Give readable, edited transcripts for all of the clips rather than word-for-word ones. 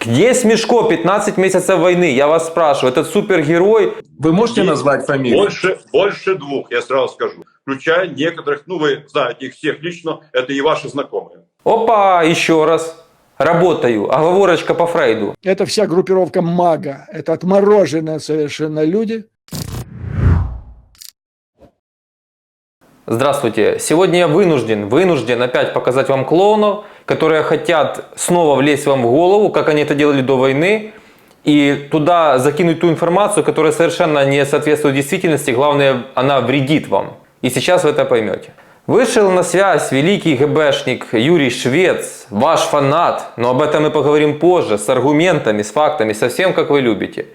Где Смешко? 15 месяцев войны. Я вас спрашиваю, этот супергерой. Вы можете назвать фамилию? Больше двух, я сразу скажу. Включая некоторых, вы знаете их всех лично, это и ваши знакомые. Опа, еще раз. Работаю. Оговорочка по Фрейду. Это вся группировка МАГА. Это отмороженные совершенно люди. Здравствуйте. Сегодня я вынужден опять показать вам клоунов, которые хотят снова влезть вам в голову, как они это делали до войны, и туда закинуть ту информацию, которая совершенно не соответствует действительности, главное, она вредит вам. И сейчас вы это поймете. Вышел на связь великий ГБшник Юрий Швец, ваш фанат, но об этом мы поговорим позже, с аргументами, с фактами, совсем как вы любите.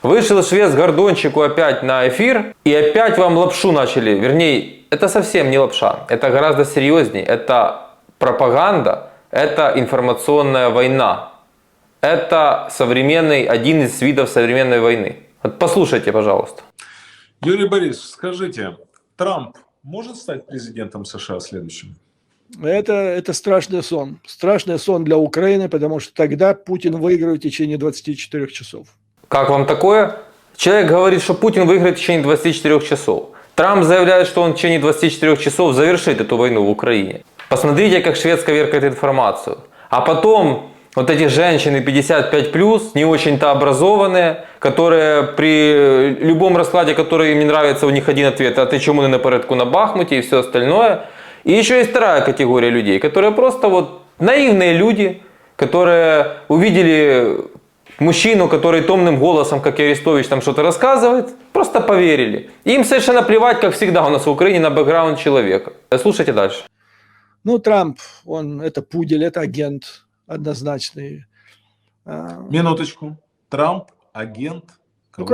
Вышел Швец Гордончику опять на эфир, и опять вам лапшу начали, вернее, это совсем не лапша, это гораздо серьезнее, это пропаганда, это информационная война. Это один из видов современной войны. Вот послушайте, пожалуйста. Юрий Борисович, скажите, Трамп может стать президентом США следующим? Это страшный сон. Страшный сон для Украины, потому что тогда Путин выиграет в течение 24 часов. Как вам такое? Человек говорит, что Путин выиграет в течение 24 часов. Трамп заявляет, что он в течение 24 часов завершит эту войну в Украине. Посмотрите, как Швец коверкает информацию. А потом вот эти женщины 55+, не очень-то образованные, которые при любом раскладе, который им не нравится, у них один ответ: а ты чему не на порядку на Бахмуте и все остальное. И еще есть вторая категория людей, которые просто вот наивные люди, которые увидели мужчину, который томным голосом, как и Арестович, там что-то рассказывает, просто поверили. Им совершенно плевать, как всегда у нас в Украине, на бэкграунд человека. Слушайте дальше. Ну, Трамп, это пудель, это агент однозначный. Минуточку. Трамп агент? Кого?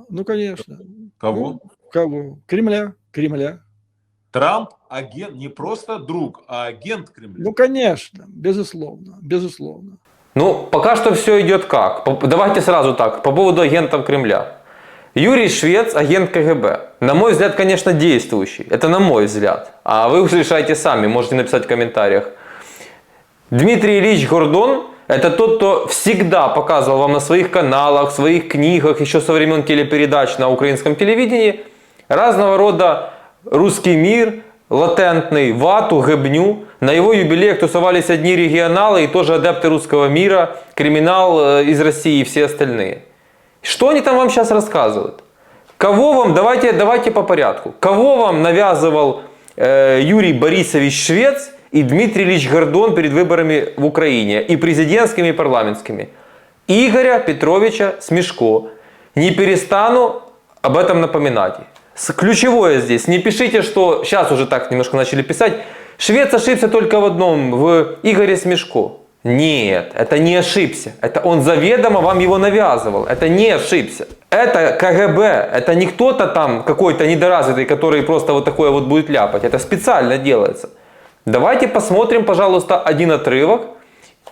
Ну, конечно. Кого? Кого? Кремля. Трамп агент, не просто друг, а агент Кремля. Ну, конечно, безусловно. Ну, пока что все идет как. Давайте сразу так, по поводу агентов Кремля. Юрий Швец, агент КГБ. На мой взгляд, конечно, действующий. Это на мой взгляд. А вы уж решайте сами, можете написать в комментариях. Дмитрий Ильич Гордон – это тот, кто всегда показывал вам на своих каналах, в своих книгах, еще со времен телепередач на украинском телевидении, разного рода русский мир, латентный, вату, гебню. На его юбилеях тусовались одни регионалы и тоже адепты русского мира, криминал из России и все остальные. Что они там вам сейчас рассказывают? Кого вам, давайте по порядку, кого вам навязывал Юрий Борисович Швец и Дмитрий Ильич Гордон перед выборами в Украине, и президентскими, и парламентскими? Игоря Петровича Смешко. Не перестану об этом напоминать. Ключевое здесь, не пишите, что сейчас уже так немножко начали писать, Швец ошибся только в одном, в Игоре Смешко. Нет, это не ошибся. Это он заведомо вам его навязывал. Это не ошибся. Это КГБ. Это не кто-то там какой-то недоразвитый, который просто вот такое вот будет ляпать. Это специально делается. Давайте посмотрим, пожалуйста, один отрывок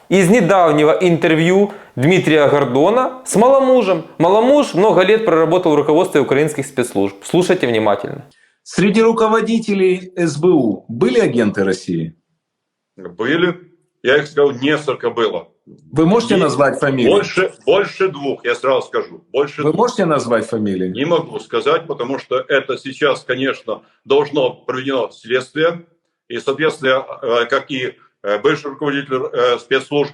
из недавнего интервью Дмитрия Гордона с Маломужем. Маломуж много лет проработал в руководстве украинских спецслужб. Слушайте внимательно. Среди руководителей СБУ были агенты России? Были. Я их сказал, несколько было. Вы можете назвать фамилии? Больше двух, я сразу скажу. Вы можете назвать фамилии? Не могу сказать, потому что это сейчас, конечно, должно проведено следствие. И, соответственно, как и бывший руководитель спецслужб,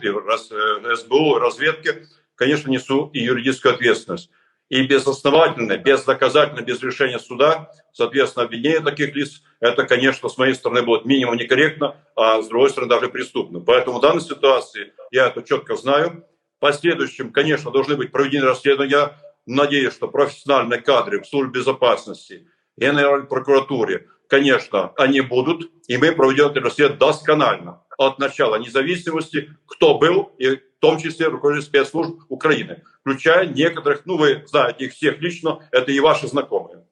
СБУ, разведки, конечно, несу и юридическую ответственность. И безосновательно, бездоказательно, без решения суда, соответственно, обвинение таких лиц, это, конечно, с моей стороны будет минимум некорректно, а с другой стороны даже преступно. Поэтому в данной ситуации я это четко знаю. В последующем, конечно, должны быть проведены расследования. Я надеюсь, что профессиональные кадры в службе безопасности, Генеральной прокуратуре, конечно, они будут, и мы проведем это расследование досконально. От начала независимости, кто был, и в том числе руководитель спецслужб Украины, включая некоторых, вы знаете их всех лично, это и ваши знакомые.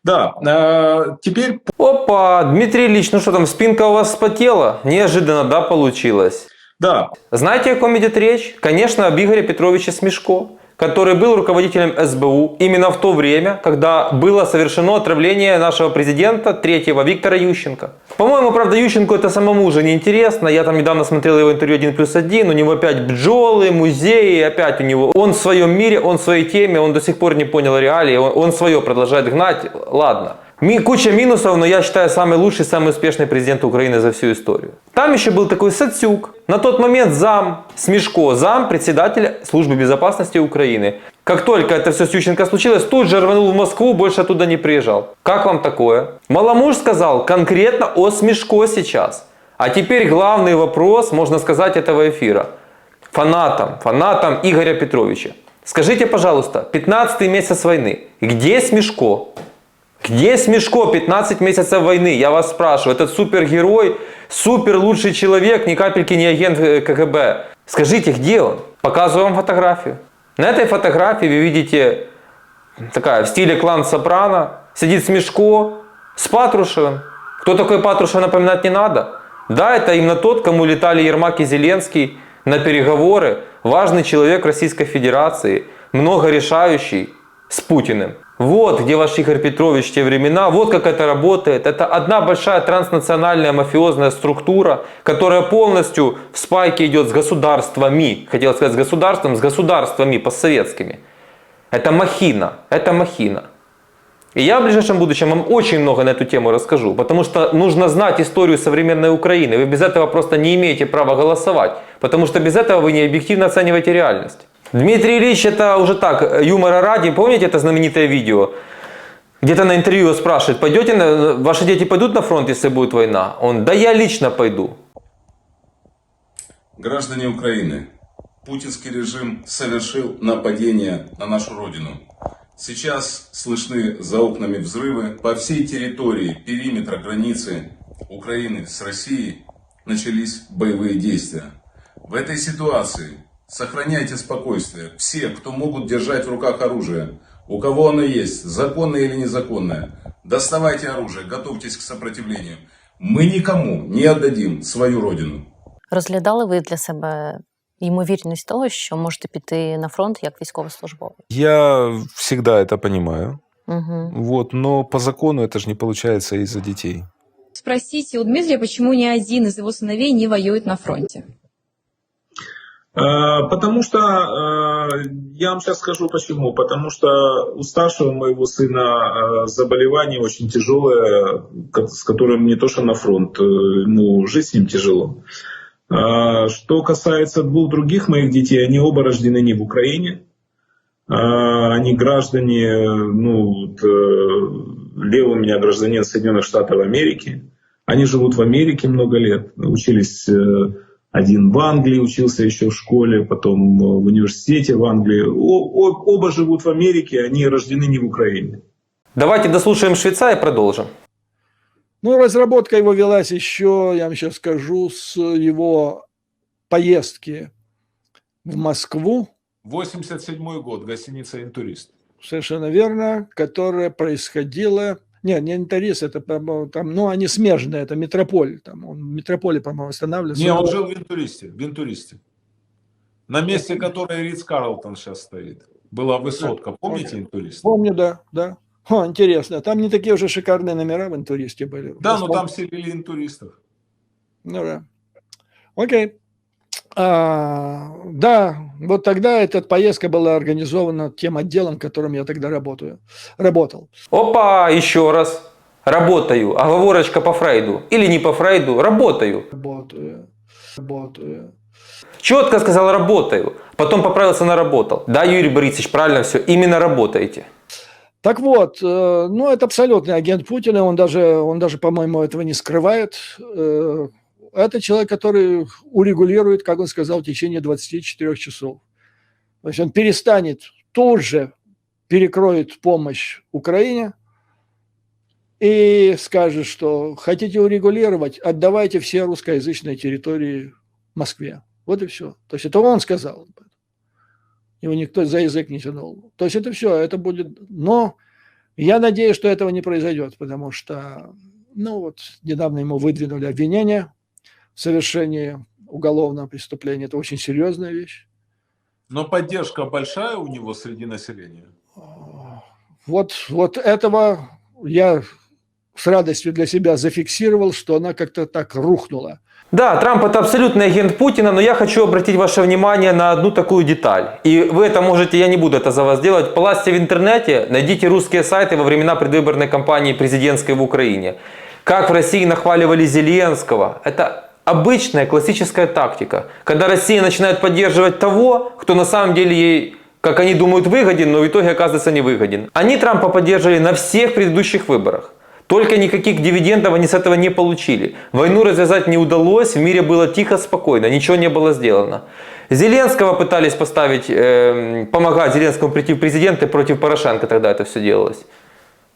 Да, теперь... Опа, Дмитрий Ильич, ну что там, спинка у вас вспотела? Неожиданно, да, получилось? Да. Знаете, о ком идет речь? Конечно, об Игоре Петровиче Смешко. который был руководителем СБУ именно в то время, когда было совершено отравление нашего президента третьего Виктора Ющенко. По-моему, правда, Ющенко это самому уже не интересно. Я там недавно смотрел его интервью 1+1, у него опять бджолы, музеи, опять у него. Он в своем мире, он в своей теме, он до сих пор не понял реалии, он свое продолжает гнать. Ладно. Куча минусов, но я считаю самый лучший, самый успешный президент Украины за всю историю. Там еще был такой Сацюк, на тот момент зам Смешко, зам председателя Службы безопасности Украины. Как только это все с Ющенко случилось, тут же рванул в Москву, больше оттуда не приезжал. Как вам такое? Маламуш сказал конкретно о Смешко сейчас. А теперь главный вопрос, можно сказать, этого эфира. Фанатам Игоря Петровича. Скажите, пожалуйста, 15-й месяц войны, где Смешко? Где Смешко 15 месяцев войны? Я вас спрашиваю. Этот супергерой, супер лучший человек, ни капельки не агент КГБ. Скажите, где он? Показываю вам фотографию. На этой фотографии вы видите, такая в стиле клан Сопрано, сидит Смешко с Патрушевым. Кто такой Патрушев, напоминать не надо. Да, это именно тот, кому летали Ермак и Зеленский на переговоры. Важный человек Российской Федерации, многорешающий с Путиным. Вот где ваш Игорь Петрович в те времена, вот как это работает. Это одна большая транснациональная мафиозная структура, которая полностью в спайке идет с государствами. Хотел сказать с государством, с государствами постсоветскими. Это махина, это махина. И я в ближайшем будущем вам очень много на эту тему расскажу, потому что нужно знать историю современной Украины. Вы без этого просто не имеете права голосовать, потому что без этого вы не объективно оцениваете реальность. Дмитрий Ильич, это уже так, юмора ради. Помните это знаменитое видео? Где-то на интервью спрашивают, ваши дети пойдут на фронт, если будет война? Он, да я лично пойду. Граждане Украины, путинский режим совершил нападение на нашу родину. Сейчас слышны за окнами взрывы. По всей территории периметра границы Украины с Россией начались боевые действия. В этой ситуации сохраняйте спокойствие. Все, кто могут держать в руках оружие, у кого оно есть, законное или незаконное, доставайте оружие, готовьтесь к сопротивлению. Ми нікому не віддадим свою родину. Розглядали ви для себе ймовірність того, що можете піти на фронт як військовослужбовець? Я всегда это понимаю. Угу. Вот, но по закону это же не получается из-за детей. Спросите у Дмитрия, почему ни один из его сыновей не воюет на фронте. Потому что, я вам сейчас скажу почему, потому что у старшего моего сына заболевание очень тяжелое, с которым не то что на фронт, ему жить с ним тяжело. Что касается двух других моих детей, они оба рождены не в Украине, они граждане, Лев у меня гражданин Соединенных Штатов Америки, они живут в Америке много лет, учились... Один в Англии учился еще в школе, потом в университете в Англии. Оба живут в Америке, они рождены не в Украине. Давайте дослушаем швеца и продолжим. Разработка его велась еще, я вам сейчас скажу, с его поездки в Москву. 87-й год, гостиница «Интурист». Совершенно верно, которая происходила... Нет, не «Интурист», это, по-моему, они смежные, это «Метрополь». Он в «Метрополе», по-моему, останавливался. Не, он жил в «Интуристе». На месте которой Ридс Карлтон сейчас стоит. Была высотка, помните «Интурист»? Помню, да. Интересно, там не такие уже шикарные номера в «Интуристе» были. Да, но там селили интуристов. Ну да. Окей. Да, вот тогда эта поездка была организована тем отделом, в котором я тогда работал. Опа, еще раз. Работаю. Оговорочка по Фрейду. Или не по Фрейду. Работаю. Работаю. Четко сказал работаю. Потом поправился на работал. Да, Юрий Борисович, правильно все. Именно работаете. Так вот, это абсолютный агент Путина. Он даже, по-моему, этого не скрывает. Это человек, который урегулирует, как он сказал, в течение 24 часов. То есть он перестанет, тут же перекроет помощь Украине и скажет, что хотите урегулировать, отдавайте все русскоязычные территории Москве. Вот и все. То есть это он сказал. Его никто за язык не тянул. То есть это все, это будет... Но я надеюсь, что этого не произойдет, потому что, недавно ему выдвинули обвинение в совершении уголовного преступления. Это очень серьезная вещь. Но поддержка большая у него среди населения? Вот этого я с радостью для себя зафиксировал, что она как-то так рухнула. Да, Трамп это абсолютный агент Путина, но я хочу обратить ваше внимание на одну такую деталь. И вы это можете, я не буду это за вас делать, полазьте в интернете, найдите русские сайты во времена предвыборной кампании президентской в Украине. Как в России нахваливали Зеленского. Это обычная классическая тактика, когда Россия начинает поддерживать того, кто на самом деле ей, как они думают, выгоден, но в итоге оказывается не выгоден. Они Трампа поддерживали на всех предыдущих выборах. Только никаких дивидендов они с этого не получили. Войну развязать не удалось, в мире было тихо, спокойно, ничего не было сделано. Зеленского пытались поставить, помогать Зеленскому прийти в президенты против Порошенко, тогда это все делалось.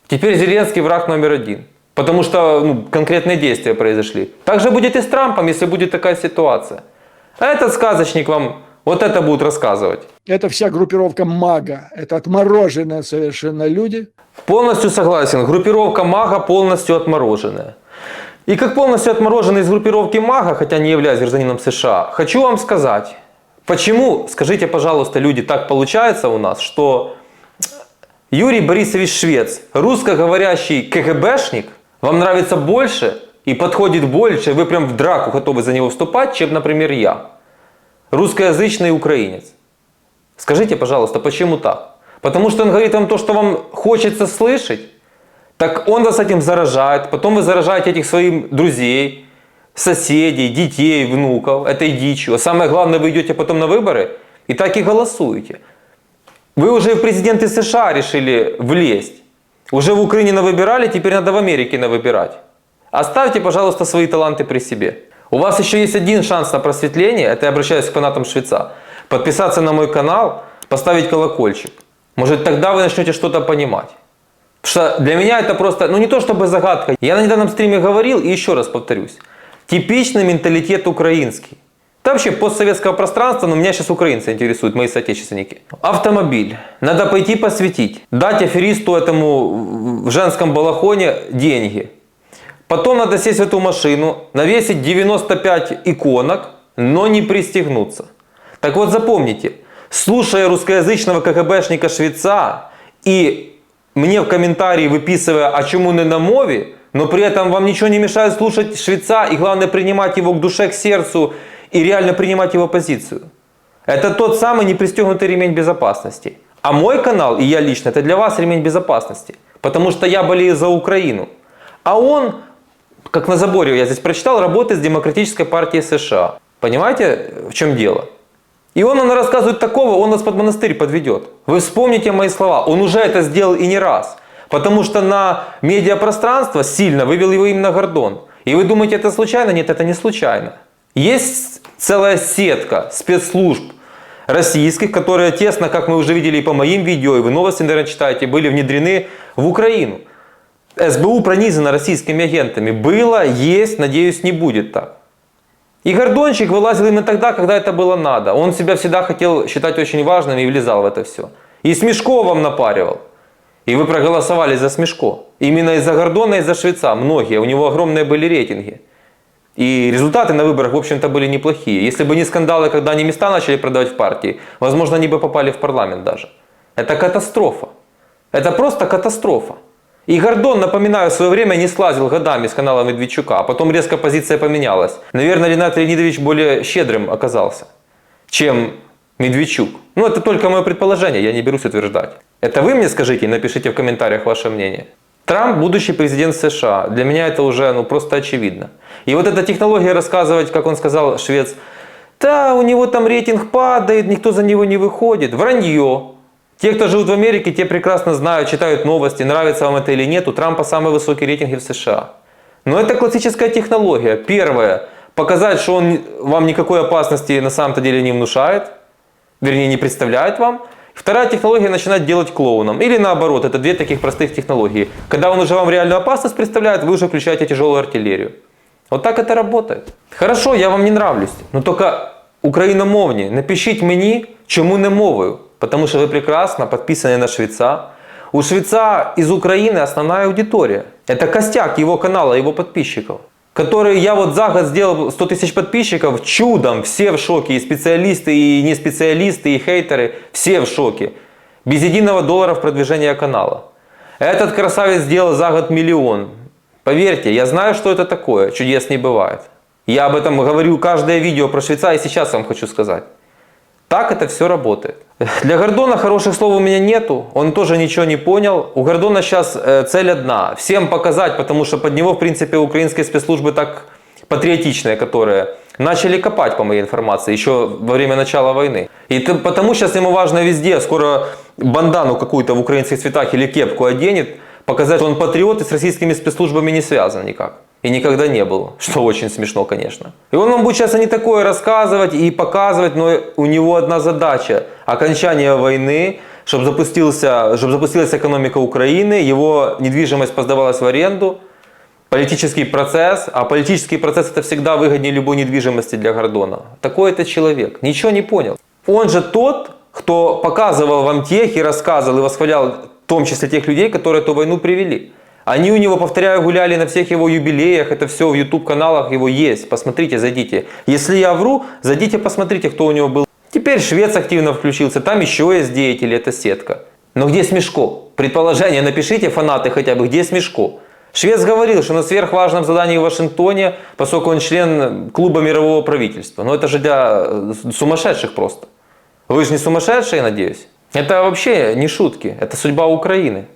Теперь Зеленский враг номер один. Потому что конкретные действия произошли. Так же будет и с Трампом, если будет такая ситуация. А этот сказочник вам вот это будет рассказывать. Это вся группировка МАГА. Это отмороженные совершенно люди. Полностью согласен. Группировка МАГА полностью отмороженная. И как полностью отмороженный из группировки МАГА, хотя не являюсь гражданином США, хочу вам сказать, почему, скажите, пожалуйста, люди, так получается у нас, что Юрий Борисович Швец, русскоговорящий КГБшник, вам нравится больше и подходит больше, вы прям в драку готовы за него вступать, чем, например, я, русскоязычный украинец. Скажите, пожалуйста, почему так? Потому что он говорит вам то, что вам хочется слышать, так он вас этим заражает, потом вы заражаете этих своих друзей, соседей, детей, внуков этой дичью. А самое главное, вы идете потом на выборы и так и голосуете. Вы уже в президенты США решили влезть. Уже в Украине навыбирали, теперь надо в Америке навыбирать. Оставьте, пожалуйста, свои таланты при себе. У вас еще есть один шанс на просветление, это я обращаюсь к фанатам Швеца. Подписаться на мой канал, поставить колокольчик. Может, тогда вы начнете что-то понимать. Потому что для меня это просто, не то чтобы загадка. Я на недавнем стриме говорил, и еще раз повторюсь. Типичный менталитет украинский. Это вообще постсоветского пространства, но меня сейчас украинцы интересуют, мои соотечественники. Автомобиль. Надо пойти посвятить. Дать аферисту этому в женском балахоне деньги. Потом надо сесть в эту машину, навесить 95 иконок, но не пристегнуться. Так вот запомните, слушая русскоязычного КГБшника Швеца и мне в комментарии выписывая, а чему не на мове, но при этом вам ничего не мешает слушать Швеца и главное принимать его к душе, к сердцу и реально принимать его позицию. Это тот самый непристегнутый ремень безопасности. А мой канал и я лично, это для вас ремень безопасности. Потому что я болею за Украину. А он, как на заборе я здесь прочитал, работает с Демократической партией США. Понимаете, в чем дело? И он рассказывает такого, он вас под монастырь подведет. Вы вспомните мои слова, он уже это сделал и не раз. Потому что на медиапространство сильно вывел его именно Гордон. И вы думаете, это случайно? Нет, это не случайно. Есть целая сетка спецслужб российских, которые тесно, как мы уже видели и по моим видео, и вы новости, наверное, читаете, были внедрены в Украину. СБУ пронизано российскими агентами. Было, есть, надеюсь, не будет так. И Гордончик вылазил именно тогда, когда это было надо. Он себя всегда хотел считать очень важным и влезал в это все. И Смешко вам напаривал. И вы проголосовали за Смешко. Именно из-за Гордона и из-за Швеца. Многие. У него огромные были рейтинги. И результаты на выборах, в общем-то, были неплохие. Если бы не скандалы, когда они места начали продавать в партии, возможно, они бы попали в парламент даже. Это катастрофа. Это просто катастрофа. И Гордон, напоминаю, в свое время не слазил годами с канала Медведчука, а потом резко позиция поменялась. Наверное, Ренат Леонидович более щедрым оказался, чем Медведчук. Это только мое предположение, я не берусь утверждать. Это вы мне скажите и напишите в комментариях ваше мнение. Трамп – будущий президент США. Для меня это уже просто очевидно. И вот эта технология рассказывать, как он сказал, Швец, да, у него там рейтинг падает, никто за него не выходит. Вранье. Те, кто живут в Америке, те прекрасно знают, читают новости, нравится вам это или нет, у Трампа самые высокие рейтинги в США. Но это классическая технология. Первое – показать, что он вам никакой опасности на самом-то деле не внушает, вернее, не представляет вам. Вторая технология – начинать делать клоуном. Или наоборот, это две таких простых технологии. Когда он уже вам реальную опасность представляет, вы уже включаете тяжелую артиллерию. Вот так это работает. Хорошо, я вам не нравлюсь, но только україномовні, напишіть мені, чому не мовою. Потому что вы прекрасно подписаны на Швеца. У Швеца из Украины основная аудитория. Это костяк его канала, его подписчиков. который я вот за год сделал 100 тысяч подписчиков, чудом, все в шоке, и специалисты, и не специалисты, и хейтеры, все в шоке. Без единого доллара в продвижение канала. Этот красавец сделал за год 1 миллион. Поверьте, я знаю, что это такое, чудес не бывает. Я об этом говорю каждое видео про Швеца, и сейчас вам хочу сказать. Так это все работает. Для Гордона хороших слов у меня нету, он тоже ничего не понял. У Гордона сейчас цель одна, всем показать, потому что под него, в принципе, украинские спецслужбы так патриотичные, которые начали копать, по моей информации, еще во время начала войны. И потому сейчас ему важно везде, скоро бандану какую-то в украинских цветах или кепку оденет, показать, что он патриот и с российскими спецслужбами не связан никак. И никогда не был, что очень смешно, конечно. И он вам будет сейчас не такое рассказывать и показывать, но у него одна задача – окончание войны, чтобы запустилась экономика Украины, его недвижимость сдавалась в аренду, политический процесс, а политический процесс – это всегда выгоднее любой недвижимости для Гордона. Такой это человек, ничего не понял. Он же тот, кто показывал вам тех и рассказывал, и восхвалял в том числе тех людей, которые эту войну привели. Они у него, повторяю, гуляли на всех его юбилеях, это все в YouTube-каналах его есть. Посмотрите, зайдите. Если я вру, зайдите, посмотрите, кто у него был. Теперь Швец активно включился, там еще есть деятели, это сетка. Но где Смешко? Предположение напишите, фанаты хотя бы, где Смешко? Швец говорил, что на сверхважном задании в Вашингтоне, поскольку он член клуба мирового правительства. Но это же для сумасшедших просто. Вы же не сумасшедшие, надеюсь? Это вообще не шутки, это судьба Украины.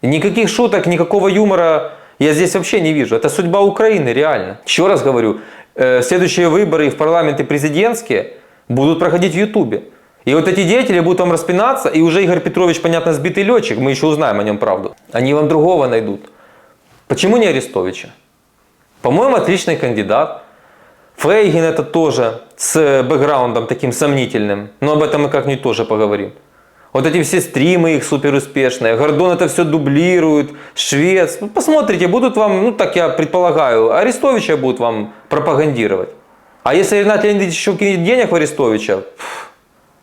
Никаких шуток, никакого юмора я здесь вообще не вижу. Это судьба Украины, реально. Еще раз говорю, следующие выборы в парламент и президентские будут проходить в Ютубе. И вот эти деятели будут вам распинаться, и уже Игорь Петрович, понятно, сбитый летчик, мы еще узнаем о нем правду. Они вам другого найдут. Почему не Арестовича? По-моему, отличный кандидат. Фейгин это тоже с бэкграундом таким сомнительным, но об этом мы как-нибудь тоже поговорим. Вот эти все стримы их супер успешные, Гордон это все дублирует, Швец. Ну, посмотрите, будут вам, ну так я предполагаю, Арестовича будут вам пропагандировать. А если Ренат Леонидович еще кинет денег в Арестовича,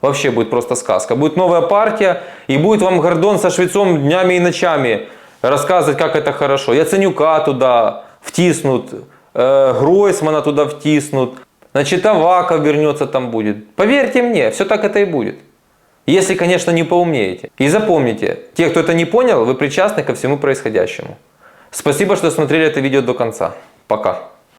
вообще будет просто сказка. Будет новая партия, и будет вам Гордон со Швецом днями и ночами рассказывать, как это хорошо. Яценюка туда втиснут, Гройсмана туда втиснут, значит, Аваков вернется там будет. Поверьте мне, все так это и будет. Если, конечно, не поумнеете. И запомните, те, кто это не понял, вы причастны ко всему происходящему. Спасибо, что смотрели это видео до конца. Пока.